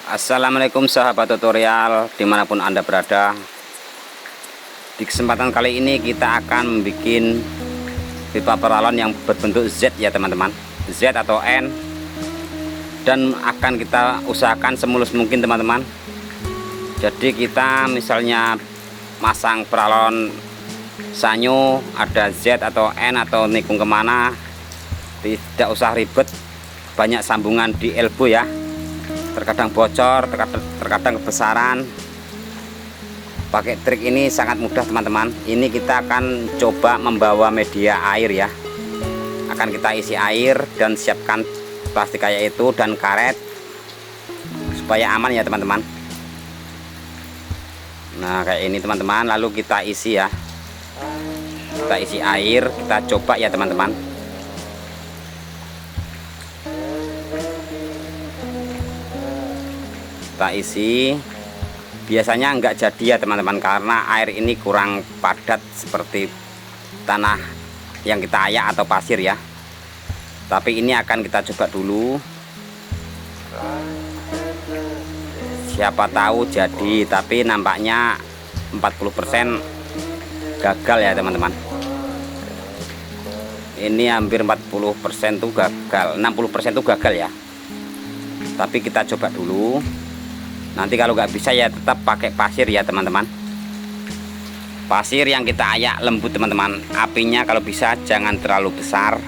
Assalamualaikum sahabat tutorial dimanapun Anda berada. Di kesempatan kali ini kita akan membuat pipa paralon yang berbentuk Z ya teman-teman, Z atau N, dan akan kita usahakan semulus mungkin teman-teman. Jadi kita misalnya masang paralon sanyo ada Z atau N atau nikung kemana, tidak usah ribet, banyak sambungan di elbow ya. Terkadang bocor, terkadang kebesaran. Pakai trik ini sangat mudah teman-teman. Ini kita akan coba membawa media air ya. Akan kita isi air dan siapkan plastik kayak itu dan karet supaya aman ya teman-teman. Nah kayak ini teman-teman, lalu kita isi ya. Kita isi air, kita coba ya teman-teman. Kita isi, biasanya enggak jadi ya teman-teman karena air ini kurang padat seperti tanah yang kita ayak atau pasir ya. Tapi ini akan kita coba dulu, siapa tahu jadi, tapi nampaknya 40% gagal ya teman-teman. Ini hampir 40% tuh gagal, 60% tuh gagal ya. Tapi kita coba dulu. Nanti kalau nggak bisa ya tetap pakai pasir ya teman-teman. Pasir yang kita ayak lembut teman-teman. Apinya kalau bisa jangan terlalu besar,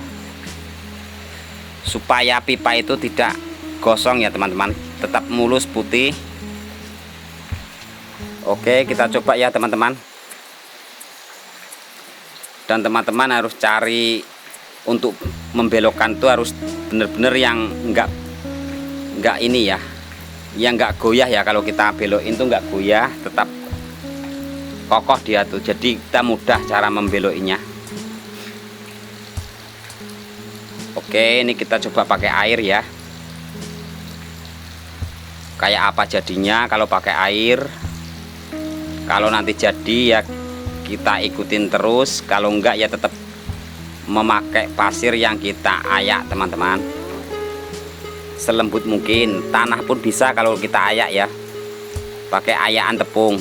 supaya pipa itu tidak gosong ya teman-teman, tetap mulus putih. Oke, kita coba ya teman-teman. Dan teman-teman harus cari untuk membelokkan tuh harus bener-bener yang enggak ini ya, yang enggak goyah ya. Kalau kita belokin tuh enggak goyah, tetap kokoh dia tuh, jadi kita mudah cara membelokinya. Oke, ini kita coba pakai air ya. Kayak apa jadinya kalau pakai air. Kalau nanti jadi ya kita ikutin terus, kalau enggak ya tetap memakai pasir yang kita ayak teman-teman. Selembut mungkin, tanah pun bisa kalau kita ayak ya, pakai ayakan tepung.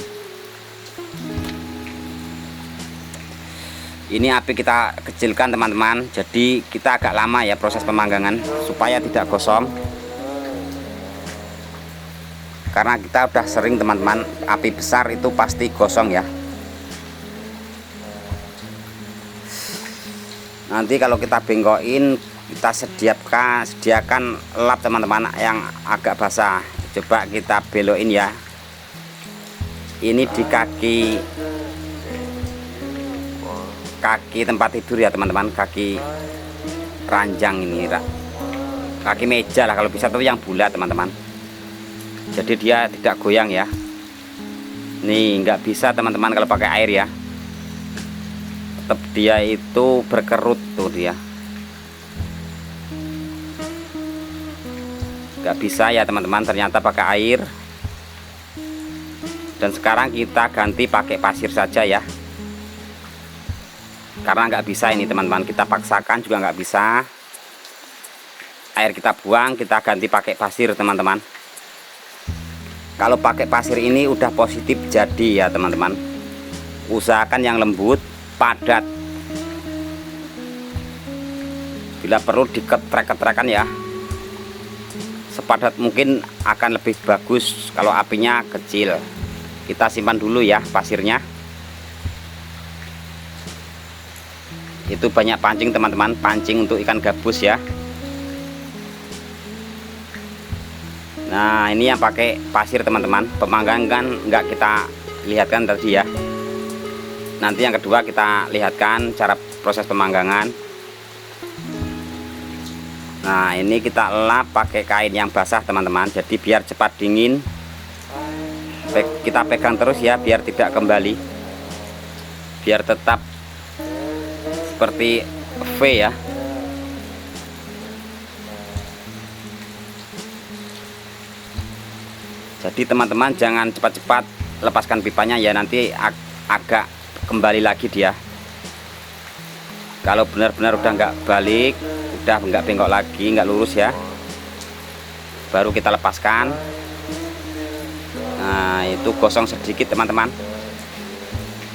Ini api kita kecilkan teman-teman, jadi kita agak lama ya proses pemanggangan supaya tidak gosong. Karena kita udah sering teman-teman, api besar itu pasti gosong ya. Nanti kalau kita bengkokin, kita sediakan lap teman-teman yang agak basah. Coba kita belokin ya. Ini di kaki tempat tidur ya teman-teman, kaki ranjang ini, kaki meja lah kalau bisa, tuh yang bulat teman-teman. Jadi dia tidak goyang ya. Nih nggak bisa teman-teman kalau pakai air ya. Tetap dia itu berkerut tuh dia. Nggak bisa ya teman-teman, ternyata pakai air. Dan sekarang kita ganti pakai pasir saja ya, karena nggak bisa ini teman-teman, kita paksakan juga nggak bisa. Air kita buang, kita ganti pakai pasir teman-teman. Kalau pakai pasir ini udah positif jadi ya teman-teman. Usahakan yang lembut, padat. Bila perlu diketrek-ketrekan ya, sepadat mungkin akan lebih bagus kalau apinya kecil. Kita simpan dulu ya pasirnya. Itu banyak pancing teman-teman, pancing untuk ikan gabus ya. Nah ini yang pakai pasir teman-teman. Pemanggangan kan nggak kita lihatkan tadi ya. Nanti yang kedua kita lihatkan cara proses pemanggangan. Nah ini kita lap pakai kain yang basah teman-teman, jadi biar cepat dingin. Kita pegang terus ya biar tidak kembali, biar tetap seperti V ya. Jadi teman-teman jangan cepat-cepat lepaskan pipanya ya, nanti agak kembali lagi dia. Kalau benar-benar udah nggak balik, udah nggak bengkok lagi, nggak lurus ya, baru kita lepaskan. Nah, itu gosong sedikit teman-teman.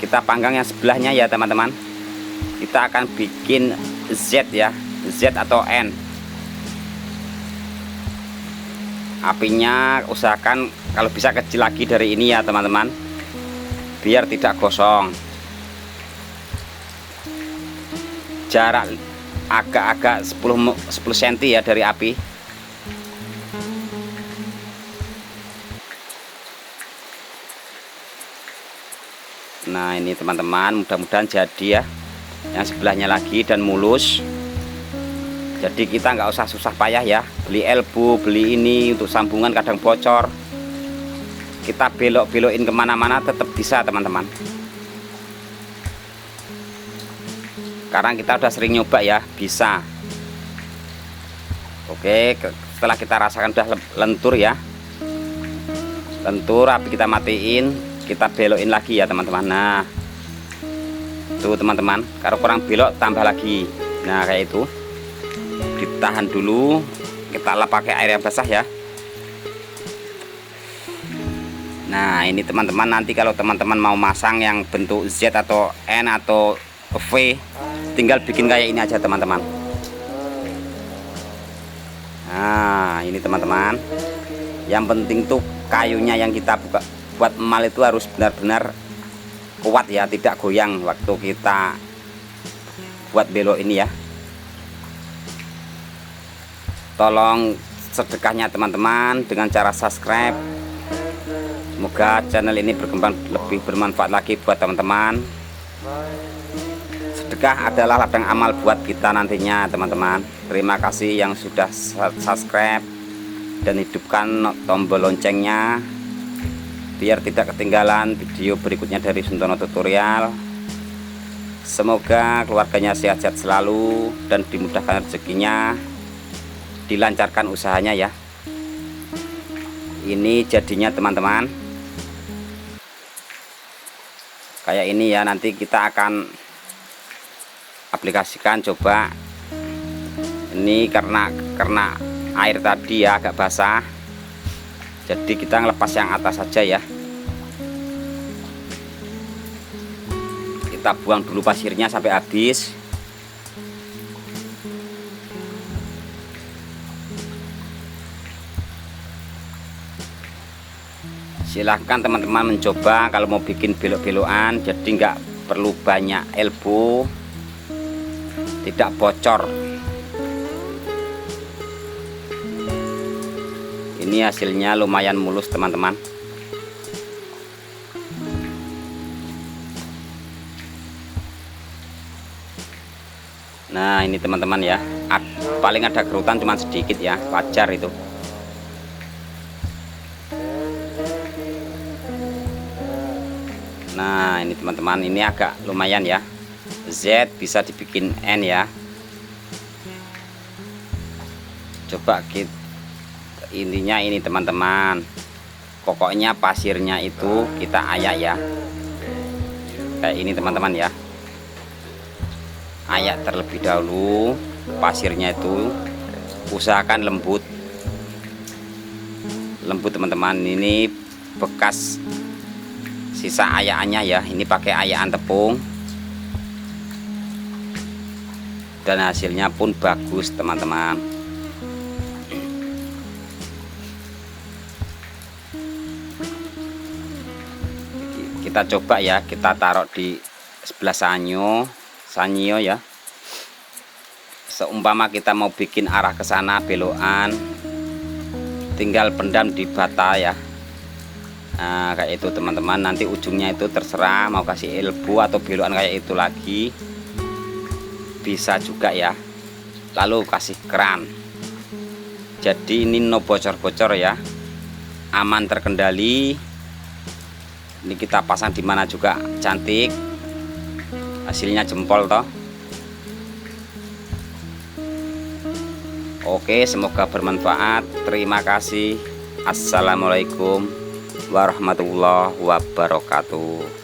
Kita panggang yang sebelahnya ya teman-teman. Kita akan bikin Z ya, Z atau N. Apinya usahakan kalau bisa kecil lagi dari ini ya teman-teman, biar tidak gosong. Jarak agak-agak 10 cm ya dari api. Nah ini teman-teman, mudah-mudahan jadi ya. Yang sebelahnya lagi dan mulus. Jadi kita nggak usah susah payah ya, beli elbow, beli ini untuk sambungan kadang bocor. Kita belok-belokin kemana-mana tetap bisa teman-teman. Sekarang kita udah sering nyoba ya, bisa. Oke, setelah kita rasakan udah lentur ya, lentur, api kita matiin, kita belokin lagi ya teman-teman. Nah tuh teman-teman, kalau kurang belok tambah lagi. Nah kayak itu, ditahan dulu, kita lap pakai air yang basah ya. Nah ini teman-teman, nanti kalau teman-teman mau masang yang bentuk Z atau N atau V, tinggal bikin kayak ini aja teman-teman. Nah ini teman-teman, yang penting tuh kayunya yang kita buat emal itu harus benar-benar kuat ya, tidak goyang waktu kita buat belok ini ya. Tolong sedekahnya teman-teman dengan cara subscribe. Semoga channel ini berkembang lebih bermanfaat lagi buat teman-teman. Sedekah adalah ladang amal buat kita nantinya teman-teman. Terima kasih yang sudah subscribe dan hidupkan tombol loncengnya biar tidak ketinggalan video berikutnya dari Suntono Tutorial. Semoga keluarganya sehat-sehat selalu dan dimudahkan rezekinya, dilancarkan usahanya ya. Ini jadinya teman-teman kayak ini ya. Nanti kita akan aplikasikan coba. Ini karena air tadi ya agak basah, jadi kita ngelepas yang atas saja ya. Kita buang dulu pasirnya sampai habis. Silahkan teman-teman mencoba kalau mau bikin belok-belokan, jadi nggak perlu banyak elbow, tidak bocor. Ini hasilnya lumayan mulus teman-teman. Nah ini teman-teman ya, paling ada kerutan cuma sedikit ya, wajar itu. Nah ini teman-teman, ini agak lumayan ya. Z bisa dibikin N ya. Coba kita, intinya ini teman-teman, pokoknya pasirnya itu kita ayak ya, kayak ini teman-teman ya. Ayak terlebih dahulu pasirnya itu, usahakan lembut teman-teman. Ini bekas sisa ayakannya ya, ini pakai ayakan tepung dan hasilnya pun bagus teman-teman. Kita coba ya, kita taruh di sebelah sanyo ya. Seumpama kita mau bikin arah ke sana belokan, tinggal pendam di bata ya. Nah kayak itu teman-teman, nanti ujungnya itu terserah mau kasih elbow atau belokan kayak itu lagi bisa juga ya. Lalu kasih keran, jadi ini no bocor-bocor ya, aman, terkendali. Ini kita pasang di mana juga cantik, hasilnya jempol toh. Oke, semoga bermanfaat. Terima kasih. Assalamualaikum warahmatullahi wabarakatuh.